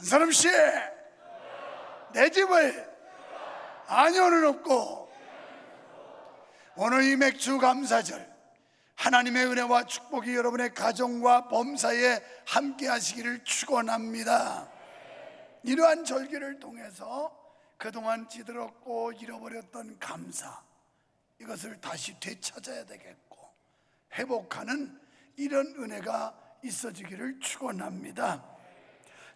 한 사람씩 내 집을 안연은 없고, 오늘 이 맥주 감사절 하나님의 은혜와 축복이 여러분의 가정과 범사에 함께 하시기를 축원합니다. 이러한 절기를 통해서 그동안 찌들었고 잃어버렸던 감사, 이것을 다시 되찾아야 되겠고 회복하는 이런 은혜가 있어지기를 축원합니다.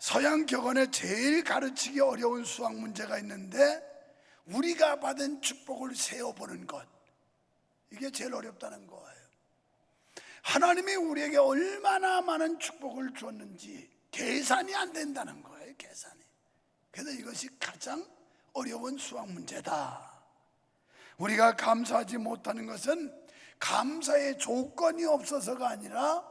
서양 격언에 제일 가르치기 어려운 수학 문제가 있는데, 우리가 받은 축복을 세어보는 것, 이게 제일 어렵다는 거예요. 하나님이 우리에게 얼마나 많은 축복을 주었는지 계산이 안 된다는 거예요. 계산이. 그래서 이것이 가장 어려운 수학 문제다. 우리가 감사하지 못하는 것은 감사의 조건이 없어서가 아니라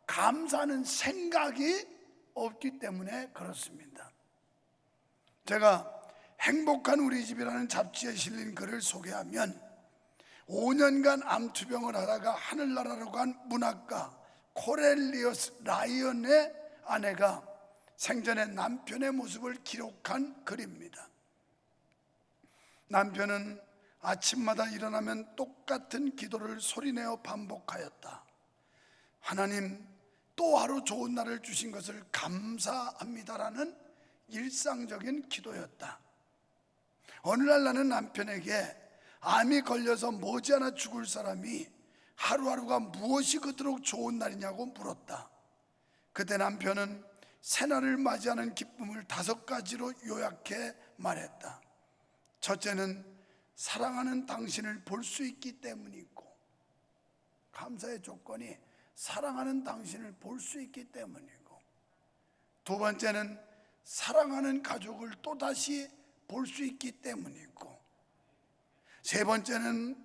감사하는 생각이 없기 때문에 그렇습니다. 제가 행복한 우리 집이라는 잡지에 실린 글을 소개하면, 5년간 암투병을 하다가 하늘나라로 간 문학가 코렐리어스 라이언의 아내가 생전에 남편의 모습을 기록한 글입니다. 남편은 아침마다 일어나면 똑같은 기도를 소리내어 반복하였다. 하나님, 또 하루 좋은 날을 주신 것을 감사합니다라는 일상적인 기도였다. 어느 날 나는 남편에게 암이 걸려서 머지않아 죽을 사람이 하루하루가 무엇이 그토록 좋은 날이냐고 물었다. 그때 남편은 새날을 맞이하는 기쁨을 5가지로 요약해 말했다. 첫째는 사랑하는 당신을 볼 수 있기 때문이고, 감사의 조건이 사랑하는 당신을 볼 수 있기 때문이고, 두 번째는 사랑하는 가족을 또다시 볼 수 있기 때문이고, 세 번째는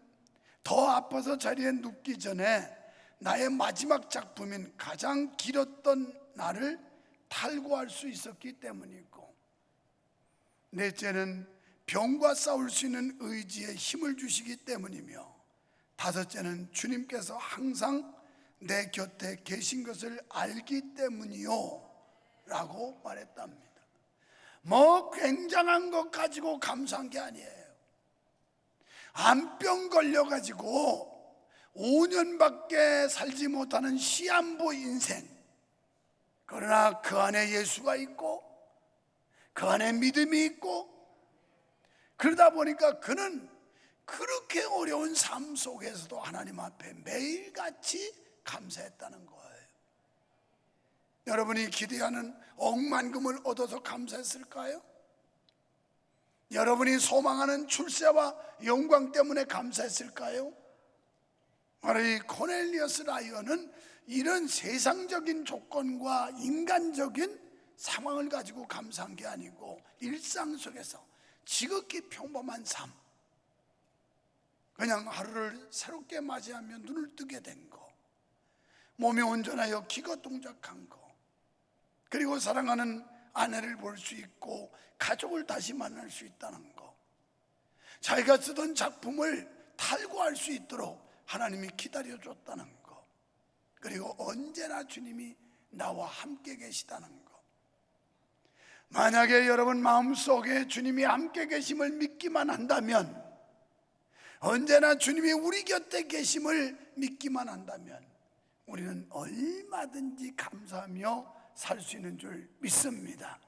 더 아파서 자리에 눕기 전에 나의 마지막 작품인 가장 길었던 날을 탈구할 수 있었기 때문이고, 넷째는 병과 싸울 수 있는 의지에 힘을 주시기 때문이며, 다섯째는 주님께서 항상 내 곁에 계신 것을 알기 때문이요 라고 말했답니다. 뭐 굉장한 것 가지고 감사한 게 아니에요. 암병 걸려가지고 5년밖에 살지 못하는 시한부 인생, 그러나 그 안에 예수가 있고 그 안에 믿음이 있고, 그러다 보니까 그는 그렇게 어려운 삶 속에서도 하나님 앞에 매일같이 감사했다는 거예요. 여러분이 기대하는 억만금을 얻어서 감사했을까요? 여러분이 소망하는 출세와 영광 때문에 감사했을까요? 바로 이 코넬리어스 라이언은 이런 세상적인 조건과 인간적인 상황을 가지고 감사한 게 아니고, 일상 속에서 지극히 평범한 삶, 그냥 하루를 새롭게 맞이하며 눈을 뜨게 된 거, 몸이 온전하여 기가 동작한 거, 그리고 사랑하는 아내를 볼 수 있고 가족을 다시 만날 수 있다는 거, 자기가 쓰던 작품을 탈구할 수 있도록 하나님이 기다려줬다는 거, 그리고 언제나 주님이 나와 함께 계시다는 거. 만약에 여러분 마음속에 주님이 함께 계심을 믿기만 한다면, 언제나 주님이 우리 곁에 계심을 믿기만 한다면, 우리는 얼마든지 감사하며 살 수 있는 줄 믿습니다.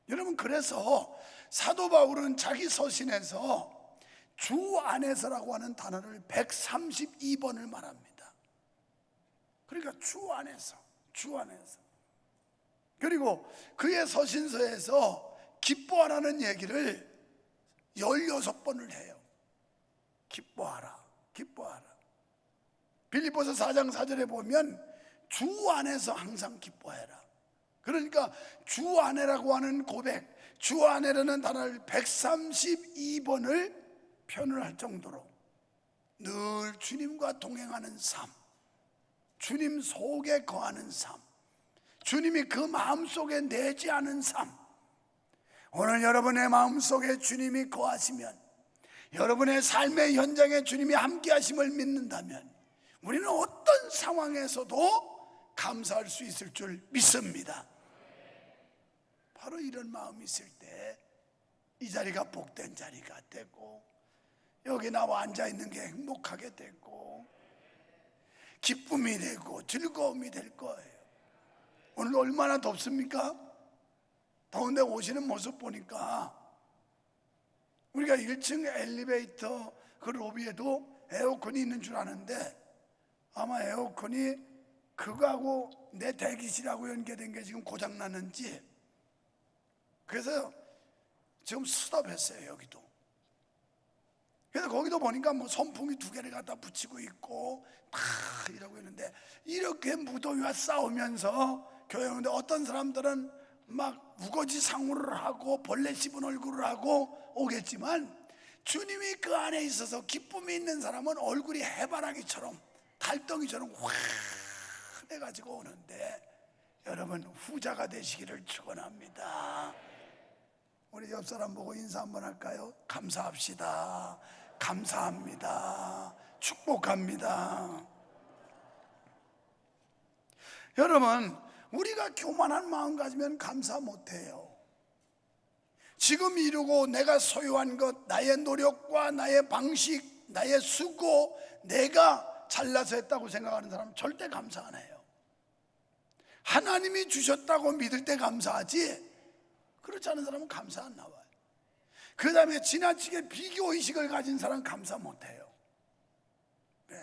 여러분, 그래서 사도 바울은 자기 서신에서 주 안에서라고 하는 단어를 132번을 말합니다. 그러니까 주 안에서, 주 안에서. 그리고 그의 서신서에서 기뻐하라는 얘기를 16번을 해요. 기뻐하라, 기뻐하라. 빌립보서 4장 4절에 보면 주 안에서 항상 기뻐해라. 그러니까 주 안에라고 하는 고백, 주 안에라는 단어를 132번을 표현할 정도로 늘 주님과 동행하는 삶, 주님 속에 거하는 삶, 주님이 그 마음속에 내지 않은 삶. 오늘 여러분의 마음속에 주님이 거하시면, 여러분의 삶의 현장에 주님이 함께 하심을 믿는다면, 우리는 어떤 상황에서도 감사할 수 있을 줄 믿습니다. 바로 이런 마음이 있을 때 이 자리가 복된 자리가 되고 여기 나와 앉아 있는 게 행복하게 되고 기쁨이 되고 즐거움이 될 거예요. 오늘 얼마나 덥습니까? 더운데 오시는 모습 보니까 우리가 1층 엘리베이터 그 로비에도 에어컨이 있는 줄 아는데 아마 에어컨이 그거하고 내 대기실하고 연계된 게 지금 고장났는지 그래서 지금 스톱했어요. 여기도. 그래서 거기도 보니까 뭐 선풍기 2개를 갖다 붙이고 있고 다 이러고 있는데 이렇게 무더위와 싸우면서 교회 오는데 어떤 사람들은 막 우거지 상우를 하고 벌레 씹은 얼굴을 하고 오겠지만 주님이 그 안에 있어서 기쁨이 있는 사람은 얼굴이 해바라기처럼 달덩이처럼 환해가지고 오는데 여러분 후자가 되시기를 축원합니다. 우리 옆 사람 보고 인사 한번 할까요? 감사합시다. 감사합니다. 축복합니다. 여러분 우리가 교만한 마음 가지면 감사 못해요. 지금 이루고 내가 소유한 것, 나의 노력과 나의 방식, 나의 수고, 내가 잘나서 했다고 생각하는 사람은 절대 감사 안 해요. 하나님이 주셨다고 믿을 때 감사하지 그렇지 않은 사람은 감사 안 나와요. 그 다음에 지나치게 비교의식을 가진 사람은 감사 못해요. 네.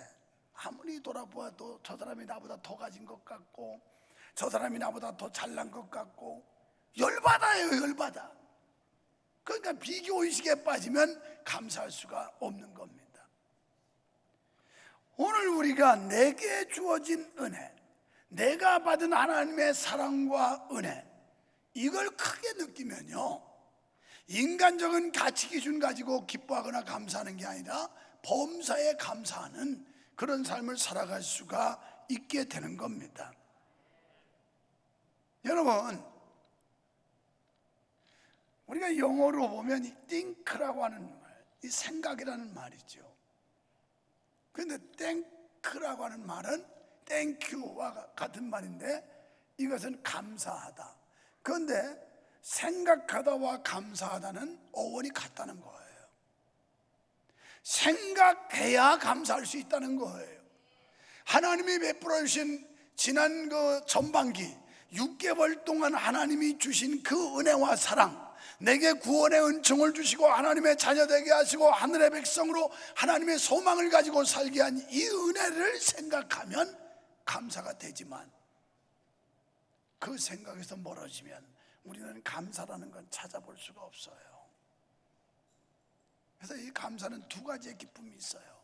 아무리 돌아보아도 저 사람이 나보다 더 가진 것 같고 저 사람이 나보다 더 잘난 것 같고 열받아요. 열받아. 그러니까 비교의식에 빠지면 감사할 수가 없는 겁니다. 오늘 우리가 내게 주어진 은혜, 내가 받은 하나님의 사랑과 은혜, 이걸 크게 느끼면요 인간적인 가치 기준 가지고 기뻐하거나 감사하는 게 아니라 범사에 감사하는 그런 삶을 살아갈 수가 있게 되는 겁니다. 여러분 우리가 영어로 보면 이 think라고 하는 말, 이 생각이라는 말이죠. 그런데 think라고 하는 말은 thank you와 같은 말인데 이것은 감사하다. 그런데 생각하다와 감사하다는 어원이 같다는 거예요. 생각해야 감사할 수 있다는 거예요. 하나님이 베풀어 주신 지난 그 전반기 6개월 동안 하나님이 주신 그 은혜와 사랑, 내게 구원의 은총을 주시고 하나님의 자녀 되게 하시고 하늘의 백성으로 하나님의 소망을 가지고 살게 한 이 은혜를 생각하면 감사가 되지만 그 생각에서 멀어지면 우리는 감사라는 건 찾아볼 수가 없어요. 그래서 이 감사는 2가지의 기쁨이 있어요.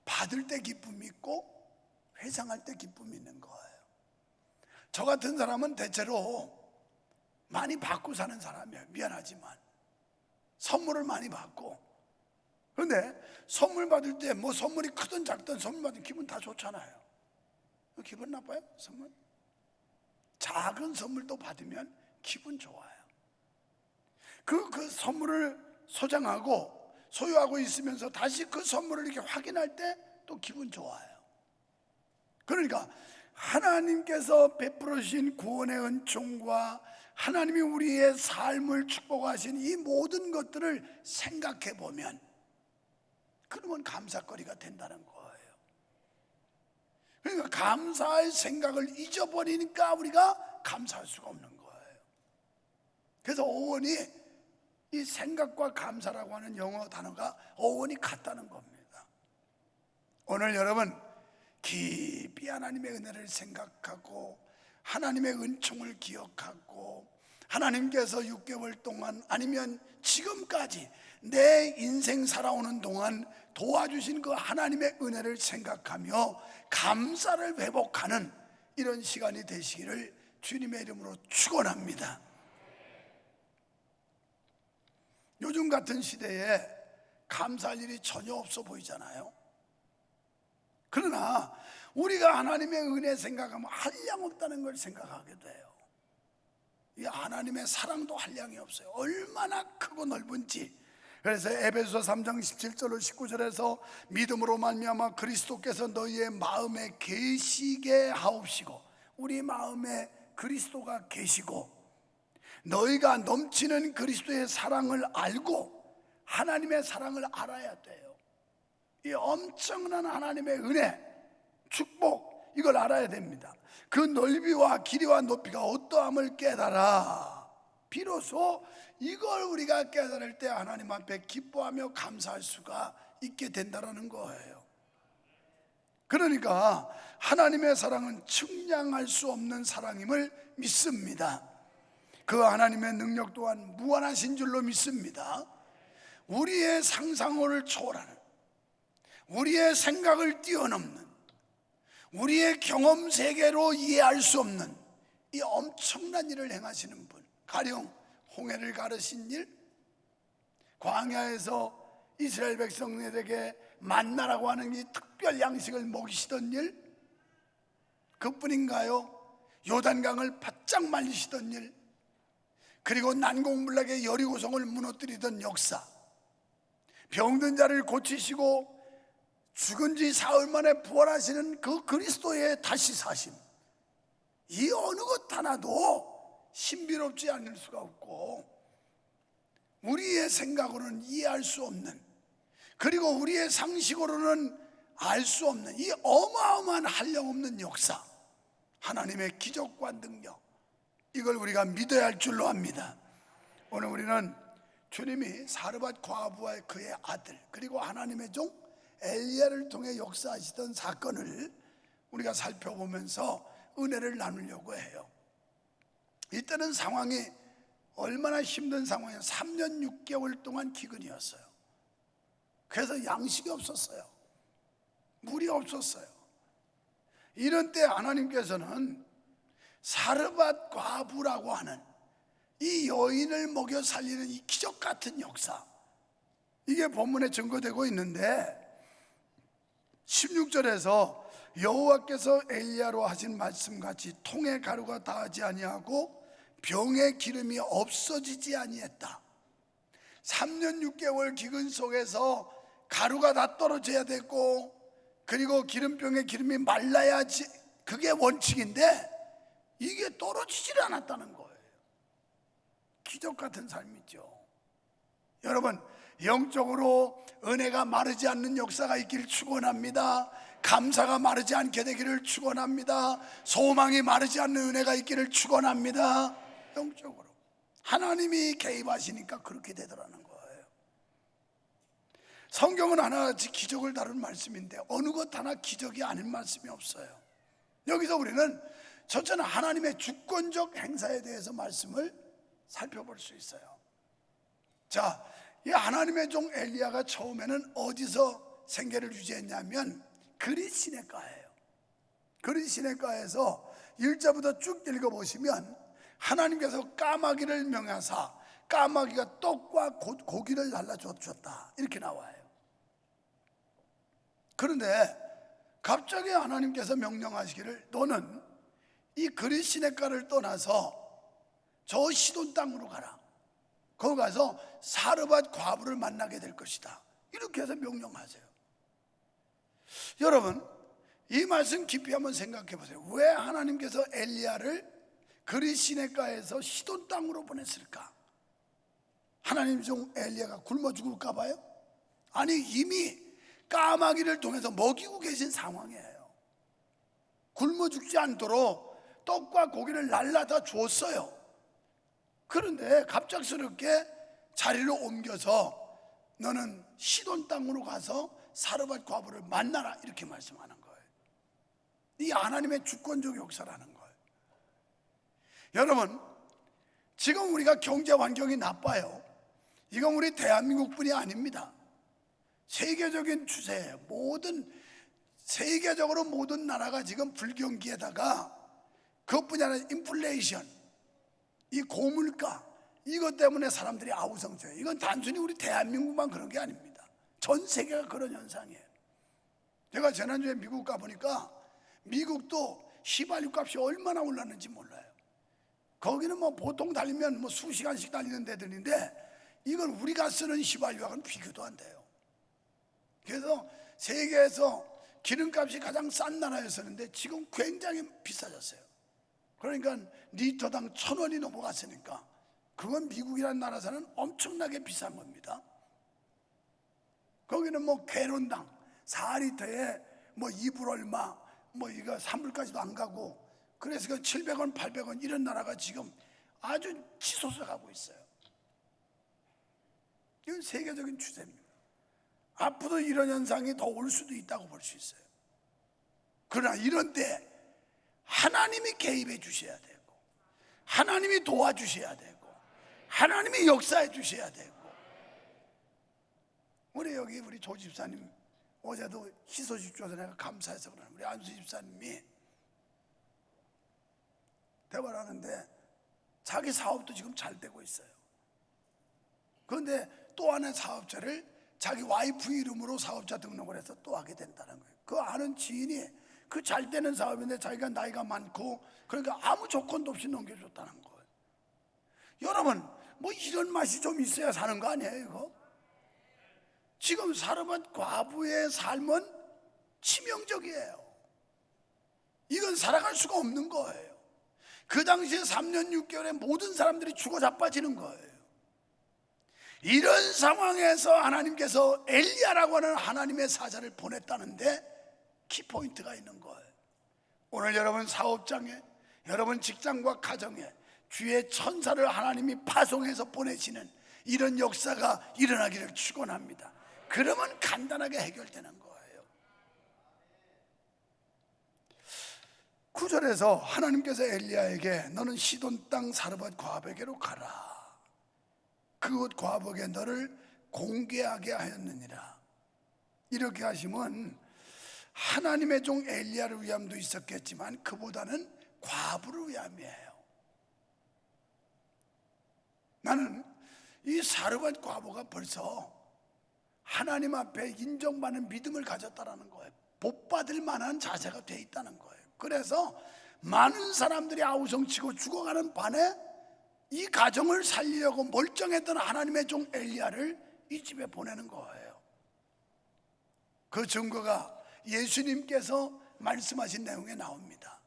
받을 때 기쁨이 있고 회상할 때 기쁨이 있는 거예요. 저 같은 사람은 대체로 많이 받고 사는 사람이에요. 미안하지만 선물을 많이 받고, 그런데 선물 받을 때 뭐 선물이 크든 작든 선물 받으면 기분 다 좋잖아요. 기분 나빠요? 선물? 작은 선물도 받으면 기분 좋아요. 그 선물을 소장하고 소유하고 있으면서 다시 그 선물을 이렇게 확인할 때 또 기분 좋아요. 그러니까 하나님께서 베풀어 주신 구원의 은총과 하나님이 우리의 삶을 축복하신 이 모든 것들을 생각해 보면 그러면 감사거리가 된다는 거예요. 그러니까 감사할 생각을 잊어버리니까 우리가 감사할 수가 없는 거예요. 그래서 어원이 이 생각과 감사라고 하는 영어 단어가 어원이 같다는 겁니다. 오늘 여러분 깊이 하나님의 은혜를 생각하고 하나님의 은총을 기억하고 하나님께서 6개월 동안 아니면 지금까지 내 인생 살아오는 동안 도와주신 그 하나님의 은혜를 생각하며 감사를 회복하는 이런 시간이 되시기를 주님의 이름으로 축원합니다. 요즘 같은 시대에 감사할 일이 전혀 없어 보이잖아요. 그러나 우리가 하나님의 은혜 생각하면 한량 없다는 걸 생각하게 돼요. 이 하나님의 사랑도 한량이 없어요. 얼마나 크고 넓은지. 그래서 에베소서 3장 17절로 19절에서 믿음으로 말미암아 그리스도께서 너희의 마음에 계시게 하옵시고, 우리 마음에 그리스도가 계시고 너희가 넘치는 그리스도의 사랑을 알고 하나님의 사랑을 알아야 돼요. 이 엄청난 하나님의 은혜, 축복, 이걸 알아야 됩니다. 그 넓이와 길이와 높이가 어떠함을 깨달아 비로소 이걸 우리가 깨달을 때 하나님 앞에 기뻐하며 감사할 수가 있게 된다는 거예요. 그러니까 하나님의 사랑은 측량할 수 없는 사랑임을 믿습니다. 그 하나님의 능력 또한 무한하신 줄로 믿습니다. 우리의 상상을 초월하는, 우리의 생각을 뛰어넘는, 우리의 경험 세계로 이해할 수 없는 이 엄청난 일을 행하시는 분, 가령 홍해를 가르신 일, 광야에서 이스라엘 백성들에게 만나라고 하는 이 특별 양식을 먹이시던 일, 그뿐인가요? 요단강을 바짝 말리시던 일, 그리고 난공불락의 여리고성을 무너뜨리던 역사, 병든 자를 고치시고 죽은 지 사흘 만에 부활하시는 그 그리스도의 다시 사심, 이 어느 것 하나도 신비롭지 않을 수가 없고 우리의 생각으로는 이해할 수 없는, 그리고 우리의 상식으로는 알 수 없는 이 어마어마한 한량없는 역사, 하나님의 기적과 능력, 이걸 우리가 믿어야 할 줄로 압니다. 오늘 우리는 주님이 사르밧 과부와 그의 아들, 그리고 하나님의 종 엘리야를 통해 역사하시던 사건을 우리가 살펴보면서 은혜를 나누려고 해요. 이때는 상황이 얼마나 힘든 상황이에요. 3년 6개월 동안 기근이었어요. 그래서 양식이 없었어요. 물이 없었어요. 이런 때 하나님께서는 사르밧 과부라고 하는 이 여인을 먹여 살리는 이 기적 같은 역사, 이게 본문에 증거되고 있는데 16절에서 여호와께서 엘리야로 하신 말씀같이 통에 가루가 다하지 아니하고 병의 기름이 없어지지 아니했다. 3년 6개월 기근 속에서 가루가 다 떨어져야 되고, 그리고 기름병의 기름이 말라야지, 그게 원칙인데 이게 떨어지질 않았다는 거예요. 기적 같은 삶이죠. 여러분, 영적으로 은혜가 마르지 않는 역사가 있기를 축원합니다. 감사가 마르지 않게 되기를 축원합니다. 소망이 마르지 않는 은혜가 있기를 축원합니다. 영적으로 하나님이 개입하시니까 그렇게 되더라는 거예요. 성경은 하나같이 기적을 다룬 말씀인데 어느 것 하나 기적이 아닌 말씀이 없어요. 여기서 우리는 첫째는 하나님의 주권적 행사에 대해서 말씀을 살펴볼 수 있어요. 자, 이 하나님의 종 엘리야가 처음에는 어디서 생계를 유지했냐면 그릿 시내가예요. 그릿 시내가에서 1절부터 쭉 읽어보시면 하나님께서 까마귀를 명하사 까마귀가 떡과 고기를 날라주었다, 이렇게 나와요. 그런데 갑자기 하나님께서 명령하시기를 너는 이 그릿 시내가를 떠나서 저 시돈 땅으로 가라. 거기 가서 사르밧 과부를 만나게 될 것이다, 이렇게 해서 명령하세요. 여러분, 이 말씀 깊이 한번 생각해 보세요. 왜 하나님께서 엘리야를 그릿 시내가에서 시돈 땅으로 보냈을까? 하나님 종 엘리야가 굶어 죽을까 봐요? 아니, 이미 까마귀를 통해서 먹이고 계신 상황이에요. 굶어 죽지 않도록 떡과 고기를 날라다 주었어요. 그런데 갑작스럽게 자리를 옮겨서 너는 시돈 땅으로 가서 사르밧 과부를 만나라, 이렇게 말씀하는 거예요. 이 하나님의 주권적 역사라는 거예요. 여러분, 지금 우리가 경제 환경이 나빠요. 이건 우리 대한민국뿐이 아닙니다. 세계적인 추세예요. 세계적으로 모든 나라가 지금 불경기에다가 그것뿐이 아니라 인플레이션, 이 고물가, 이것 때문에 사람들이 아우성쳐요. 이건 단순히 우리 대한민국만 그런 게 아닙니다. 전 세계가 그런 현상이에요. 제가 지난주에 미국 가보니까 미국도 휘발유 값이 얼마나 올랐는지 몰라요. 거기는 뭐 보통 달리면 뭐 수시간씩 달리는 데들인데 이건 우리가 쓰는 휘발유하고는 비교도 안 돼요. 그래서 세계에서 기름값이 가장 싼 나라였었는데 지금 굉장히 비싸졌어요. 그러니까 리터당 1,000원이 넘어갔으니까 그건 미국이라는 나라 사는 엄청나게 비싼 겁니다. 거기는 뭐 괴론당 4리터에 뭐 2불 얼마, 뭐 이거 3불까지도 안 가고, 그래서 그 700원, 800원 이런 나라가 지금 아주 치솟아 가고 있어요. 이건 세계적인 추세입니다. 앞으로 이런 현상이 더 올 수도 있다고 볼 수 있어요. 그러나 이런 때 하나님이 개입해 주셔야 되고, 하나님이 도와주셔야 되고, 하나님이 역사해 주셔야 되고. 우리 조 집사님 어제도 희소식 줘서 내가 감사해서 그러는, 우리 안수 집사님이 대화를 하는데 자기 사업도 지금 잘 되고 있어요. 그런데 또 하나의 사업자를 자기 와이프 이름으로 사업자 등록을 해서 또 하게 된다는 거예요. 그 아는 지인이 그 잘 되는 사업인데 자기가 나이가 많고 그러니까 아무 조건도 없이 넘겨줬다는 거예요. 여러분, 뭐 이런 맛이 좀 있어야 사는 거 아니에요 이거? 지금 사르밧 과부의 삶은 치명적이에요. 이건 살아갈 수가 없는 거예요. 그 당시에 3년 6개월에 모든 사람들이 죽어 자빠지는 거예요. 이런 상황에서 하나님께서 엘리야라고 하는 하나님의 사자를 보냈다는데 키포인트가 있는 거예요. 오늘 여러분 사업장에, 여러분 직장과 가정에 주의 천사를 하나님이 파송해서 보내시는 이런 역사가 일어나기를 축원합니다. 그러면 간단하게 해결되는 거예요. 9절에서 하나님께서 엘리야에게 너는 시돈 땅 사르밧 과부에게로 가라. 그곳 과부에게 너를 공개하게 하였느니라. 이렇게 하시면 하나님의 종 엘리야를 위함도 있었겠지만 그보다는 과부를 위함이에요. 나는 이 사르밧 과부가 벌써 하나님 앞에 인정받는 믿음을 가졌다는 거예요. 복받을 만한 자세가 돼 있다는 거예요. 그래서 많은 사람들이 아우성치고 죽어가는 반에 이 가정을 살리려고 멀쩡했던 하나님의 종 엘리야를 이 집에 보내는 거예요. 그 증거가 예수님께서 말씀하신 내용에 나옵니다.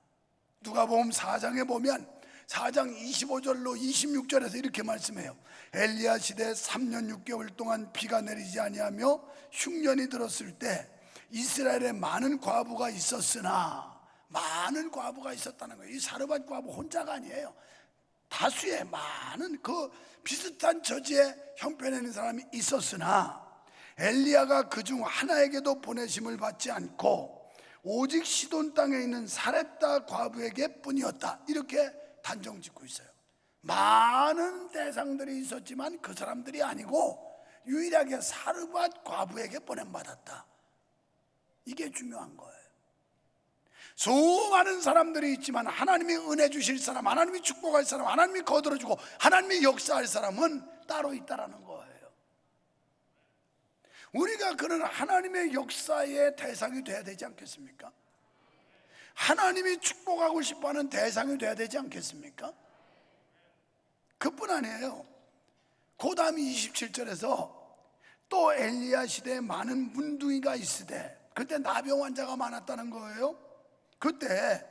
누가복음 4장에 보면 4장 25절로 26절에서 이렇게 말씀해요. 엘리야 시대 3년 6개월 동안 비가 내리지 아니하며 흉년이 들었을 때 이스라엘에 많은 과부가 있었으나, 많은 과부가 있었다는 거예요. 이 사르밧 과부 혼자가 아니에요. 다수의 많은 그 비슷한 처지에 형편에 있는 사람이 있었으나 엘리야가 그중 하나에게도 보내심을 받지 않고 오직 시돈 땅에 있는 사렙다 과부에게 뿐이었다. 이렇게 단정 짓고 있어요. 많은 대상들이 있었지만 그 사람들이 아니고 유일하게 사르밧 과부에게 보냄받았다. 이게 중요한 거예요. 수많은 사람들이 있지만 하나님이 은혜 주실 사람, 하나님이 축복할 사람, 하나님이 거들어주고 하나님이 역사할 사람은 따로 있다라는 거예요. 우리가 그런 하나님의 역사의 대상이 돼야 되지 않겠습니까? 하나님이 축복하고 싶어하는 대상이 돼야 되지 않겠습니까? 그뿐 아니에요. 그 다음이 27절에서 또 엘리야 시대에 많은 문둥이가 있으되, 그때 나병 환자가 많았다는 거예요. 그때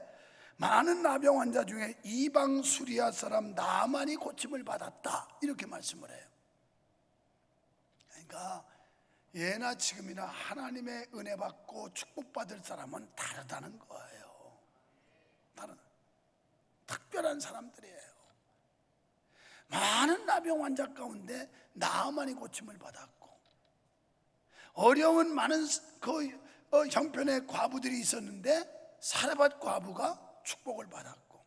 많은 나병 환자 중에 이방 수리아 사람 나만이 고침을 받았다. 이렇게 말씀을 해요. 그러니까 예나 지금이나 하나님의 은혜 받고 축복받을 사람은 다르다는 거예요. 다른 특별한 사람들이에요. 많은 나병 환자 가운데 나만이 고침을 받았고, 어려운 많은 형편의 과부들이 있었는데 사르밧 과부가 축복을 받았고,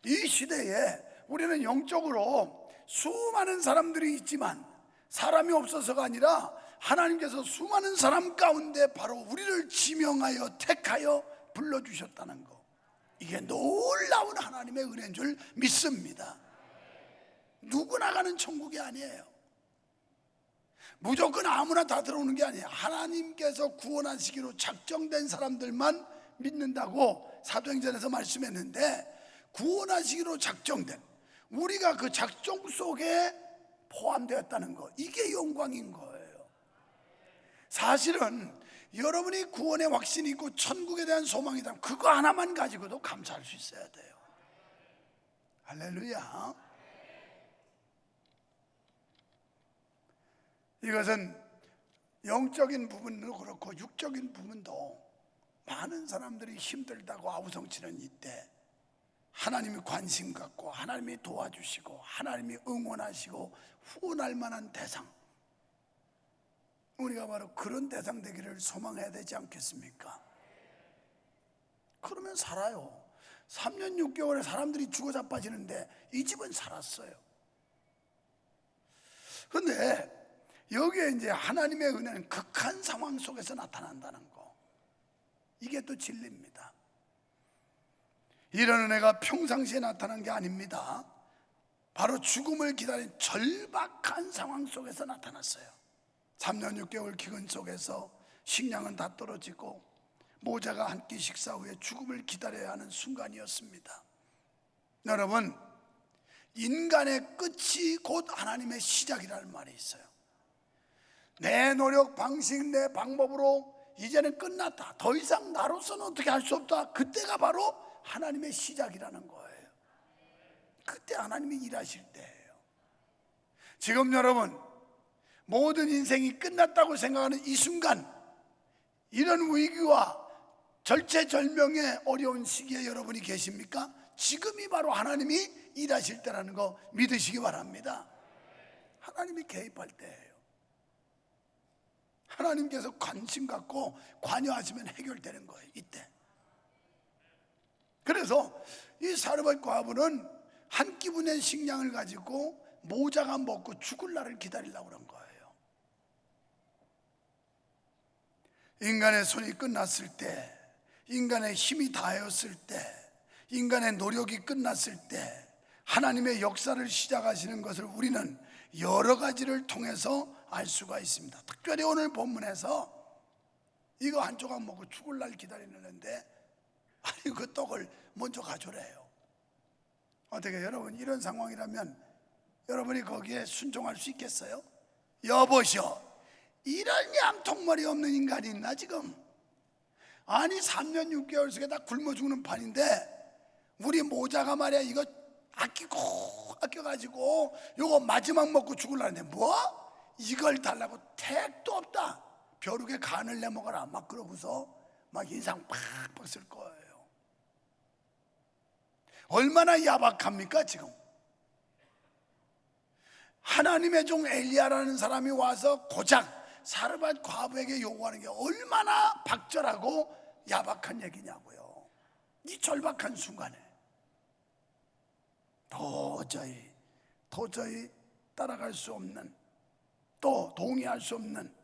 이 시대에 우리는 영적으로 수많은 사람들이 있지만 사람이 없어서가 아니라 하나님께서 수많은 사람 가운데 바로 우리를 지명하여 택하여 불러주셨다는 거, 이게 놀라운 하나님의 은혜인 줄 믿습니다. 누구나 가는 천국이 아니에요. 무조건 아무나 다 들어오는 게 아니에요. 하나님께서 구원하시기로 작정된 사람들만 믿는다고 사도행전에서 말씀했는데, 구원하시기로 작정된, 우리가 그 작정 속에 포함되었다는 거, 이게 영광인 거예요. 사실은 여러분이 구원의 확신이 있고 천국에 대한 소망이 있다면 그거 하나만 가지고도 감사할 수 있어야 돼요. 할렐루야. 이것은 영적인 부분도 그렇고 육적인 부분도 많은 사람들이 힘들다고 아우성치는 이때 하나님이 관심 갖고 하나님이 도와주시고 하나님이 응원하시고 후원할 만한 대상, 우리가 바로 그런 대상 되기를 소망해야 되지 않겠습니까? 그러면 살아요. 3년 6개월에 사람들이 죽어 자빠지는데 이 집은 살았어요. 그런데 여기에 이제 하나님의 은혜는 극한 상황 속에서 나타난다는 거, 이게 또 진리입니다. 이런 은혜가 평상시에 나타난 게 아닙니다. 바로 죽음을 기다린 절박한 상황 속에서 나타났어요. 3년 6개월 기근 속에서 식량은 다 떨어지고 모자가 한 끼 식사 후에 죽음을 기다려야 하는 순간이었습니다. 여러분, 인간의 끝이 곧 하나님의 시작이라는 말이 있어요. 내 노력, 방식, 내 방법으로 이제는 끝났다, 더 이상 나로서는 어떻게 할 수 없다, 그때가 바로 하나님의 시작이라는 거예요. 그때 하나님이 일하실 때예요. 지금 여러분, 모든 인생이 끝났다고 생각하는 이 순간, 이런 위기와 절체절명의 어려운 시기에 여러분이 계십니까? 지금이 바로 하나님이 일하실 때라는 거 믿으시기 바랍니다. 하나님이 개입할 때예요. 하나님께서 관심 갖고 관여하시면 해결되는 거예요, 이때. 그래서 이 사르밧 과부는 한 끼분의 식량을 가지고 모자가 먹고 죽을 날을 기다리려고 그런 거예요. 인간의 손이 끝났을 때, 인간의 힘이 다하였을 때, 인간의 노력이 끝났을 때 하나님의 역사를 시작하시는 것을 우리는 여러 가지를 통해서 알 수가 있습니다. 특별히 오늘 본문에서 이거 한 조각 먹고 죽을 날 기다리는데, 아니 그 떡을 먼저 가져래요. 어떻게 여러분, 이런 상황이라면 여러분이 거기에 순종할 수 있겠어요? 여보시오, 이런 양통머리 없는 인간이 있나 지금? 아니 3년 6개월 속에 다 굶어 죽는 판인데 우리 모자가 말이야 이거 아껴가지고 요거 마지막 먹고 죽을라는데 뭐? 이걸 달라고 택도 없다, 벼룩에 간을 내 먹어라, 막 그러고서 막 인상 팍팍 쓸 거예요. 얼마나 야박합니까 지금? 하나님의 종 엘리야라는 사람이 와서 고작 사르밧 과부에게 요구하는 게 얼마나 박절하고 야박한 얘기냐고요. 이 절박한 순간에 도저히 따라갈 수 없는, 또 동의할 수 없는,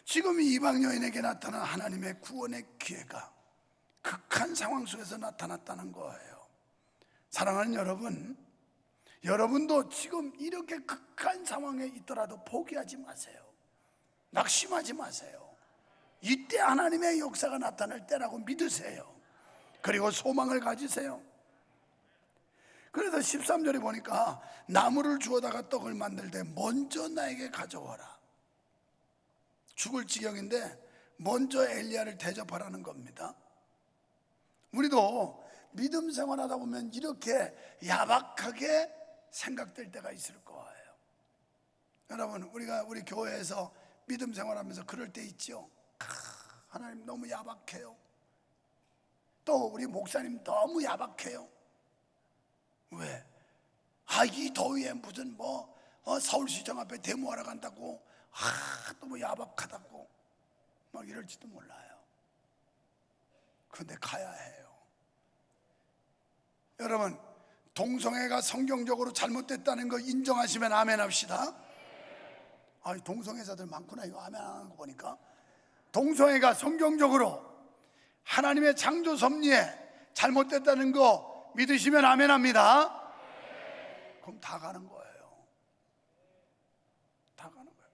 지금 이방 여인에게 나타난 하나님의 구원의 기회가 극한 상황 속에서 나타났다는 거예요. 사랑하는 여러분, 여러분도 지금 이렇게 극한 상황에 있더라도 포기하지 마세요. 낙심하지 마세요. 이때 하나님의 역사가 나타날 때라고 믿으세요. 그리고 소망을 가지세요. 그래서 13절에 보니까 나무를 주워다가 떡을 만들 때 먼저 나에게 가져와라. 죽을 지경인데 먼저 엘리야를 대접하라는 겁니다. 우리도 믿음 생활하다 보면 이렇게 야박하게 생각될 때가 있을 거예요. 여러분, 우리가 우리 교회에서 믿음 생활하면서 그럴 때 있죠. 하나님 너무 야박해요. 또 우리 목사님 너무 야박해요. 왜? 이 더위에 무슨 서울시청 앞에 데모하러 간다고 너무 야박하다고 막 이럴지도 몰라요. 그런데 가야 해요. 여러분, 동성애가 성경적으로 잘못됐다는 거 인정하시면 아멘 합시다. 동성애자들 많구나, 이거 아멘 안 하는 거 보니까. 동성애가 성경적으로 하나님의 창조 섭리에 잘못됐다는 거 믿으시면 아멘 합니다. 그럼 다 가는 거예요. 다 가는 거예요.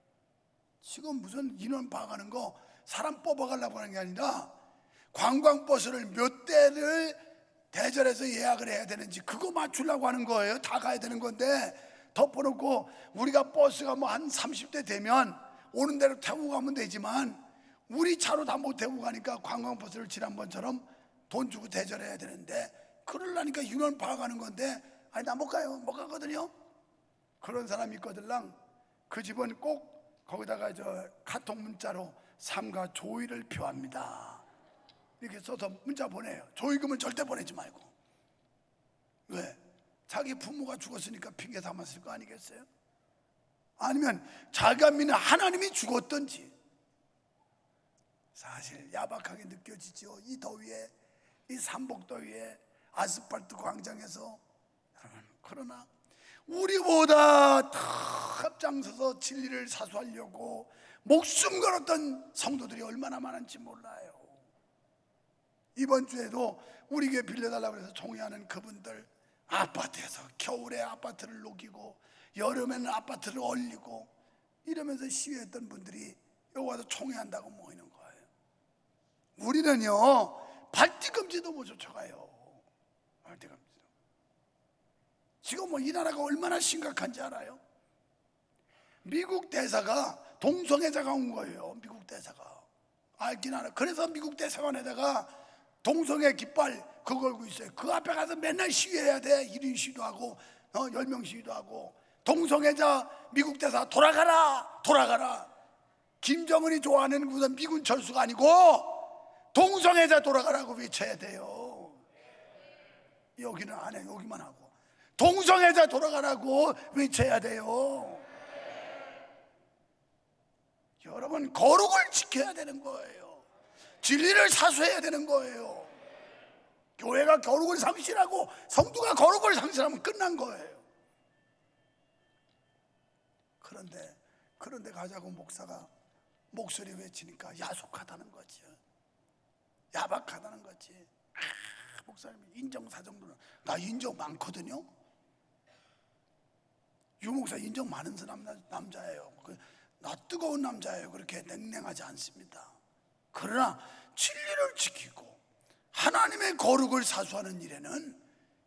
지금 무슨 인원 봐가는 거 사람 뽑아가려고 하는 게 아니라 관광버스를 몇 대를 대절해서 예약을 해야 되는지 그거 맞추려고 하는 거예요. 다 가야 되는 건데 덮어놓고 우리가 버스가 한 30대 되면 오는 대로 태우고 가면 되지만 우리 차로 다 못 태우고 가니까 관광버스를 지난번처럼 돈 주고 대절해야 되는데 그러려니까 인원 봐가는 건데 나 못 가요, 못 가거든요. 그런 사람이 있거들랑 그 집은 꼭 거기다가 저 카톡 문자로 삼가 조의를 표합니다 이렇게 써서 문자 보내요. 조의금은 절대 보내지 말고. 왜? 자기 부모가 죽었으니까 핑계 삼았을 거 아니겠어요? 아니면 자기가 믿는 하나님이 죽었던지. 사실 야박하게 느껴지죠. 이 더위에, 이 삼복더위에 아스팔트 광장에서. 그러나 우리보다 더 앞장서서 진리를 사수하려고 목숨 걸었던 성도들이 얼마나 많은지 몰라요. 이번 주에도 우리 교회 빌려달라고 해서 총회하는 그분들, 아파트에서 겨울에 아파트를 녹이고 여름에는 아파트를 얼리고 이러면서 시위했던 분들이 여기 와서 총회한다고 모이는 거예요. 우리는요 발뒤꿈치도 못 쫓아가요. 발뒤꿈치도. 지금 뭐 이 나라가 얼마나 심각한지 알아요? 미국 대사가 동성애자가 온 거예요. 미국 대사가. 알긴 알아. 그래서 미국 대사관에다가 동성애 깃발 그거 걸고 있어요. 그 앞에 가서 맨날 시위해야 돼. 1인 시위도 하고 10명 시위도 하고. 동성애자 미국 대사 돌아가라 돌아가라. 김정은이 좋아하는 무슨 미군 철수가 아니고 동성애자 돌아가라고 외쳐야 돼요. 여기는 안 해. 여기만 하고 동성애자 돌아가라고 외쳐야 돼요. 여러분 거룩을 지켜야 되는 거예요. 진리를 사수해야 되는 거예요. 교회가 거룩을 상실하고 성도가 거룩을 상실하면 끝난 거예요. 그런데 가자고 목사가 목소리 외치니까 야속하다는 거지. 야박하다는 거지. 목사님 인정사정도는 나 인정 많거든요. 유 목사 인정 많은 남자예요. 나 뜨거운 남자예요. 그렇게 냉랭하지 않습니다. 그러나 진리를 지키고 하나님의 거룩을 사수하는 일에는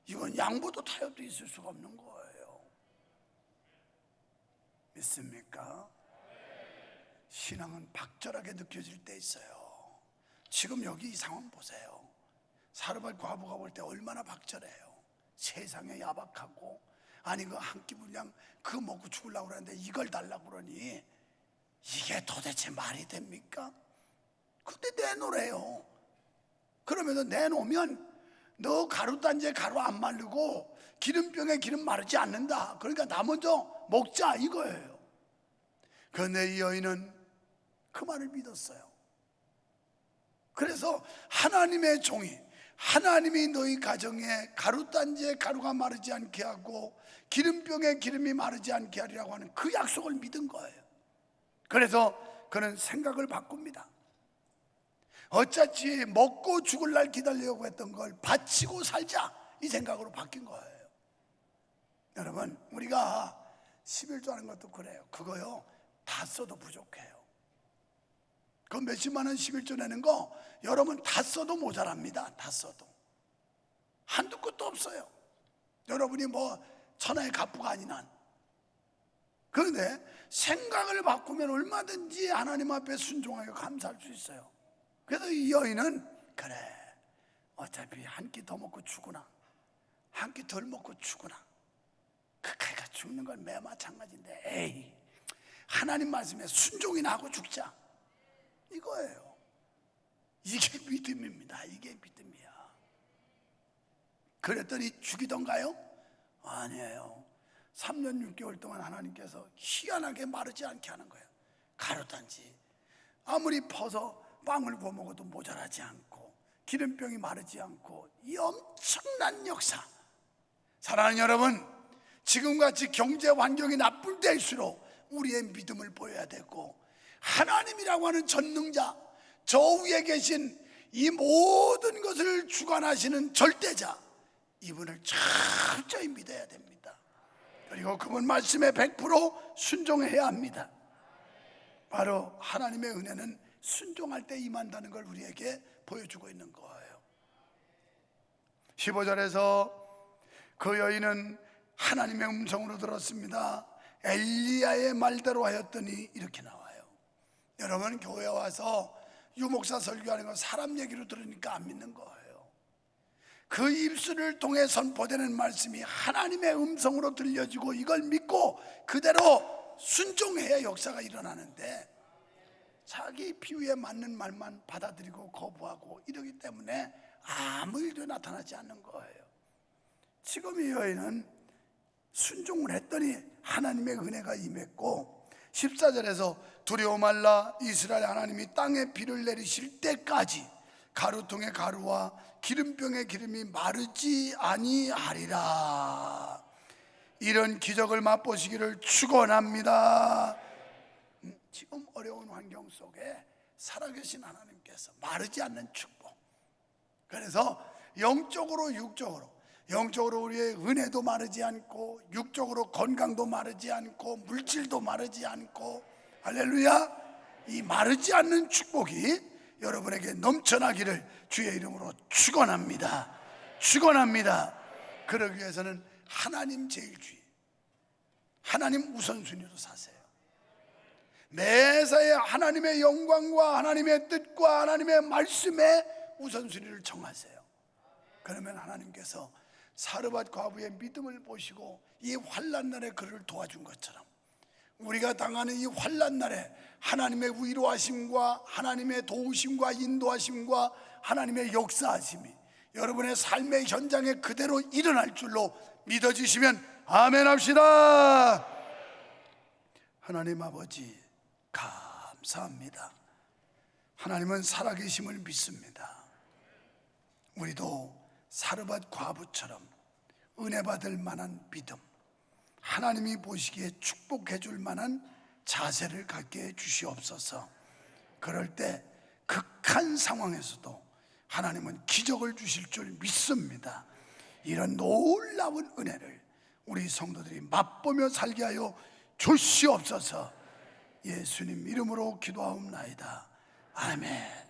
이건 양보도 타협도 있을 수가 없는 거예요. 믿습니까? 신앙은 박절하게 느껴질 때 있어요. 지금 여기 이 상황 보세요. 사르밧 과부가 볼 때 얼마나 박절해요. 세상에 야박하고, 아니 그 한 끼 분량 그거 먹고 죽으려고 그러는데 이걸 달라고 그러니 이게 도대체 말이 됩니까? 근데 내놓으래요. 그러면서 내놓으면 너 가루단지에 가루 안 마르고 기름병에 기름 마르지 않는다. 그러니까 나 먼저 먹자 이거예요. 그런데 이 여인은 그 말을 믿었어요. 그래서 하나님의 종이, 하나님이 너희 가정에 가루단지에 가루가 마르지 않게 하고 기름병에 기름이 마르지 않게 하리라고 하는 그 약속을 믿은 거예요. 그래서 그는 생각을 바꿉니다. 어차피 먹고 죽을 날 기다리려고 했던 걸 바치고 살자 이 생각으로 바뀐 거예요. 여러분 우리가 11조 하는 것도 그래요. 그거요 다 써도 부족해요. 그 몇십만 원 11조 내는 거 여러분 다 써도 모자랍니다. 다 써도 한두 끝도 없어요. 여러분이 뭐 천하의 갑부가 아닌 한. 그런데 생각을 바꾸면 얼마든지 하나님 앞에 순종하여 감사할 수 있어요. 그래서 이 여인은 그래 어차피 한 끼 더 먹고 죽으나 한 끼 덜 먹고 죽으나 그까이가 죽는 건 매 마찬가지인데 에이 하나님 말씀에 순종이나 하고 죽자 이거예요. 이게 믿음입니다. 이게 믿음이야. 그랬더니 죽이던가요? 아니에요. 3년 6개월 동안 하나님께서 희한하게 마르지 않게 하는 거예요. 가루단지 아무리 퍼서 빵을 구워 먹어도 모자라지 않고 기름병이 마르지 않고 이 엄청난 역사. 사랑하는 여러분, 지금같이 경제 환경이 나쁠 때일수록 우리의 믿음을 보여야 되고 하나님이라고 하는 전능자, 저 위에 계신 이 모든 것을 주관하시는 절대자, 이분을 철저히 믿어야 됩니다. 그리고 그분 말씀에 100% 순종해야 합니다. 바로 하나님의 은혜는 순종할 때 임한다는 걸 우리에게 보여주고 있는 거예요. 15절에서 그 여인은 하나님의 음성으로 들었습니다. 엘리야의 말대로 하였더니 이렇게 나와요. 여러분 교회 와서 유목사 설교하는 거 사람 얘기로 들으니까 안 믿는 거예요. 그 입술을 통해 선포되는 말씀이 하나님의 음성으로 들려지고 이걸 믿고 그대로 순종해야 역사가 일어나는데 자기 비유에 맞는 말만 받아들이고 거부하고 이러기 때문에 아무 일도 나타나지 않는 거예요. 지금 이 여인은 순종을 했더니 하나님의 은혜가 임했고 14절에서 두려워 말라 이스라엘 하나님이 땅에 비를 내리실 때까지 가루통의 가루와 기름병의 기름이 마르지 아니하리라. 이런 기적을 맛보시기를 축원합니다. 지금 어려운 환경 속에 살아계신 하나님께서 마르지 않는 축복, 그래서 영적으로 영적으로 우리의 은혜도 마르지 않고 육적으로 건강도 마르지 않고 물질도 마르지 않고, 할렐루야, 이 마르지 않는 축복이 여러분에게 넘쳐나기를 주의 이름으로 축원합니다. 축원합니다. 그러기 위해서는 하나님 제일주의, 하나님 우선순위로 사세요. 매사에 하나님의 영광과 하나님의 뜻과 하나님의 말씀에 우선순위를 정하세요. 그러면 하나님께서 사르밧 과부의 믿음을 보시고 이 환난 날에 그를 도와준 것처럼 우리가 당하는 이 환난 날에 하나님의 위로하심과 하나님의 도우심과 인도하심과 하나님의 역사하심이 여러분의 삶의 현장에 그대로 일어날 줄로 믿어지시면 아멘 합시다. 하나님 아버지 감사합니다. 하나님은 살아계심을 믿습니다. 우리도 사르밧 과부처럼 은혜 받을 만한 믿음, 하나님이 보시기에 축복해 줄 만한 자세를 갖게 해 주시옵소서. 그럴 때 극한 상황에서도 하나님은 기적을 주실 줄 믿습니다. 이런 놀라운 은혜를 우리 성도들이 맛보며 살게 하여 주시옵소서. 예수님 이름으로 기도하옵나이다. 아멘.